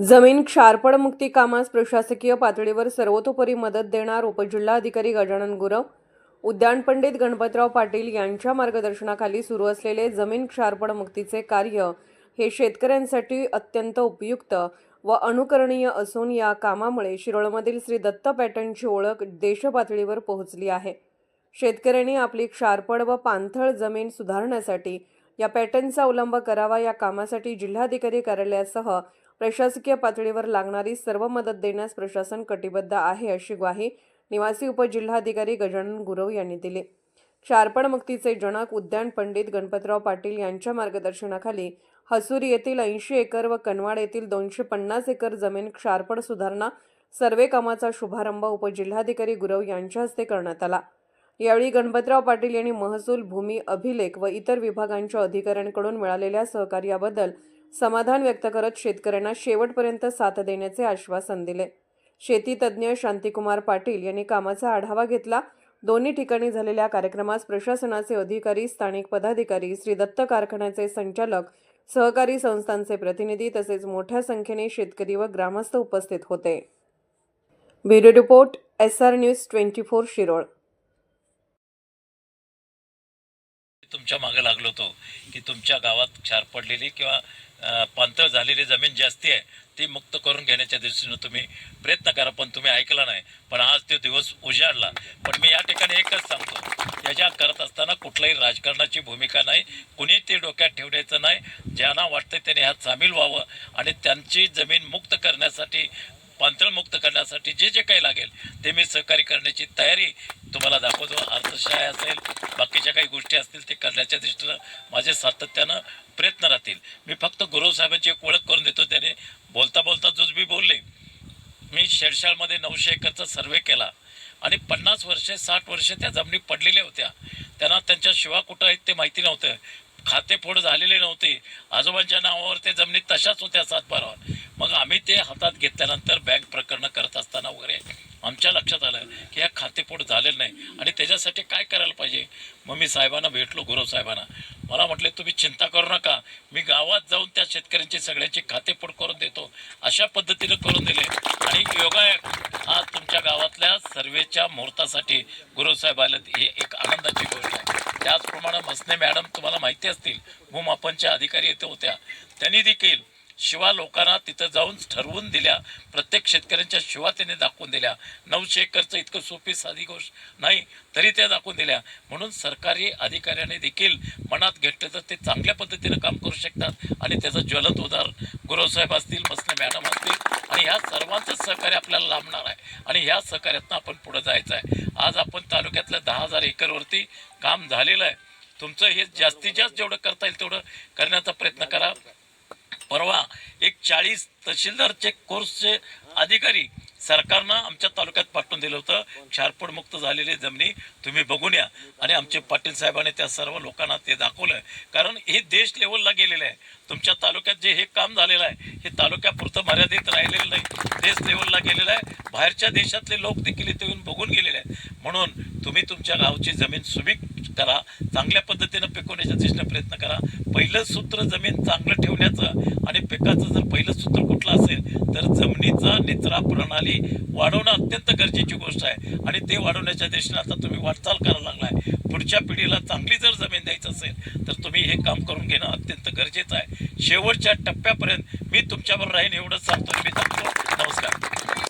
जमीन क्षारपड मुक्ती कामास प्रशासकीय पातळीवर सर्वतोपरी मदत देणार उपजिल्हाधिकारी गजानन गुरव, उद्यान पंडित गणपतराव पाटील यांच्या मार्गदर्शनाखाली सुरू असलेले जमीन क्षारपड मुक्तीचे कार्य हे शेतकऱ्यांसाठी अत्यंत उपयुक्त व अनुकरणीय असून या कामामुळे शिरोळमधील श्री दत्त पॅटर्नची ओळख देशपातळीवर पोहोचली आहे। शेतकऱ्यांनी आपली क्षारपड व पाणथळ जमीन सुधारण्यासाठी या पॅटर्नचा अवलंब करावा। या कामासाठी जिल्हाधिकारी कार्यालयासह प्रशासकीय पातळीवर लागणारी सर्व मदत देण्यास प्रशासन कटिबद्ध आहे, अशी ग्वाही निवासी उपजिल्हाधिकारी गजानन गुरव यांनी दिली। क्षारपड मुक्तीचे जनक उद्यान पंडित गणपतराव पाटील यांच्या मार्गदर्शनाखाली हसूर येथील 80 एकर व कनवाड येथील 250 एकर जमीन क्षारपड सुधारणा सर्वे कामाचा शुभारंभ उपजिल्हाधिकारी गुरव यांच्या हस्ते करण्यात आला। यावेळी गणपतराव पाटील यांनी महसूल, भूमी अभिलेख व इतर विभागांच्या अधिकाऱ्यांकडून मिळालेल्या सहकार्याबद्दल समाधान व्यक्त करत शेतकऱ्यांना शेवटपर्यंत साथ देण्याचे आश्वासन दिले। शेती तज्ञ शांतिकुमार पाटील यांनी कामाचा आढावा घेतला। दोन्ही ठिकाणी झालेल्या कार्यक्रमास प्रशासनाचे अधिकारी, स्थानिक पदाधिकारी, श्री दत्त कारखान्याचे संचालक, सहकारी संस्थांचे प्रतिनिधी तसेच मोठ्या संख्येने शेतकरी व ग्रामस्थ उपस्थित होते। Bureau report SR news 24 Shirol. तुमच्या मागे लागलो होतो की तुमच्या गावात क्षार पडलेली किंवा पाणथळ झालेली जमीन जास्ती आहे ती मुक्त करून घेण्याच्या दृष्टीने तुम्ही प्रयत्न करा, पण तुम्ही ऐकला नाही। पण आज तो दिवस उजाडला। पण मी या ठिकाणी एकच सांगतो, याच्या करत असताना कुठल्याही राजकारणाची भूमिका नाही, कुणी ते डोक्यात ठेवण्याचं नाही। ज्यांना वाटतं त्याने ह्यात सामील व्हावं आणि त्यांची जमीन मुक्त करण्यासाठी, पाणथळ मुक्त करण्यासाठी जे काही लागेल ते मी सहकार्य करण्याची तयारी तुम्हाला दाखवतो। अर्थशास्त्र असेल, बाकीच्या काही गोष्टी असतील ते करण्याच्या दृष्टीनं माझे सातत्यानं प्रयत्न राहतील। मी फक्त गुरु साहेबांची एक ओळख करून देतो। त्याने बोलता बोलता जुजबी बोलले, मी शेरशाळमध्ये 900 एकरचा सर्वे केला आणि 50 वर्षे 60 वर्षे त्या जमिनी पडलेल्या होत्या। त्यांना त्यांच्या शिवा कुठं आहेत ते माहिती नव्हतं, खातेफोड झालेले नव्हते, आजोबांच्या नावावर ते जमिनी तशाच होत्या 7-12। मग आम्ही ते हातात घेतल्यानंतर बँक प्रकरणं करत असताना वगैरे आमच्या लक्षात आलं की ह्या खातेफोड झालेलं नाही आणि त्याच्यासाठी काय करायला पाहिजे। मग मी साहेबांना भेटलो, गुरव साहेबांना। मला म्हटले तुम्ही चिंता करू नका, मी गावात जाऊन त्या शेतकऱ्यांची सगळ्यांची खातेफोड करून देतो। अशा पद्धतीने करून दिले आणि योगायोग आज तुमच्या गावातल्या सर्वेच्या मुहूर्तासाठी गुरव साहेब आले, ही एक आनंदाची गोष्ट आहे। त्याचप्रमाणे मसने मॅडम तुम्हाला माहिती असतील, भूमापनच्या अधिकारी येथे होत्या, त्यांनी देखील शिवा लोकांना तिथं जाऊन ठरवून दिल्या, प्रत्येक शेतकऱ्यांच्या शिवा त्यांनी दाखवून दिल्या। 900 एकरचं इतकं सोपी साधी गोष्ट नाही तरी त्या दाखवून दिल्या। म्हणून सरकारी अधिकाऱ्यांनी देखील मनात घेतलं तर ते चांगल्या पद्धतीनं काम करू शकतात आणि त्याचं ज्वलंत उदाहरण गुरुसाहेब असतील, मसने मॅडम असतील आणि ह्या सर्वांचं सहकार्य आपल्याला लाभणार आहे आणि ह्या सहकार्यातनं आपण पुढे जायचं आहे। आज आपण तालुक्यातल्या 10,000 एकरवरती काम झालेलं आहे। तुमचं हे जास्तीत जास्त जेवढं करता येईल तेवढं करण्याचा प्रयत्न करा। परवा एक 40 तहसीलदारचे कोर्सचे अधिकारी सरकारनं आमच्या तालुक्यात पाठवून दिलं होतं। क्षारपड मुक्त झालेली जमिनी तुम्ही बघून या आणि आमचे पाटील साहेबांनी त्या सर्व लोकांना ते दाखवलं, कारण हे देश लेवलला गेलेलं आहे। तुमच्या तालुक्यात जे हे काम झालेलं आहे हे तालुक्यापुरतं मर्यादित राहिलेलं नाही, देश लेवलला गेलेलं आहे। बाहेरच्या देशातले लोक देखील इथे येऊन बघून गेलेले आहेत। म्हणून तुम्ही तुमच्या गावची जमीन सुपीक करा, चांगल्या पद्धतीनं पिकवण्याच्या दृष्टीने प्रयत्न करा। पहिलं सूत्र जमीन चांगलं ठेवण्याचं आणि पिकाचं जर पहिलं सूत्र कुठलं असेल तर जमिनीचा निचरा प्रणाली वाढवणं अत्यंत गरजेची गोष्ट आहे आणि ते वाढवण्याच्या दृष्टीने आता तुम्ही वाटचाल करायला लागलाय। पुढच्या पिढीला चांगली जर जमीन द्यायचं असेल तर तुम्ही हे काम करून घेणं अत्यंत गरजेचं आहे। शेवटच्या टप्प्यापर्यंत मी तुमच्याबरोबर राहीन एवढंच सांगतो। मी नमस्कार।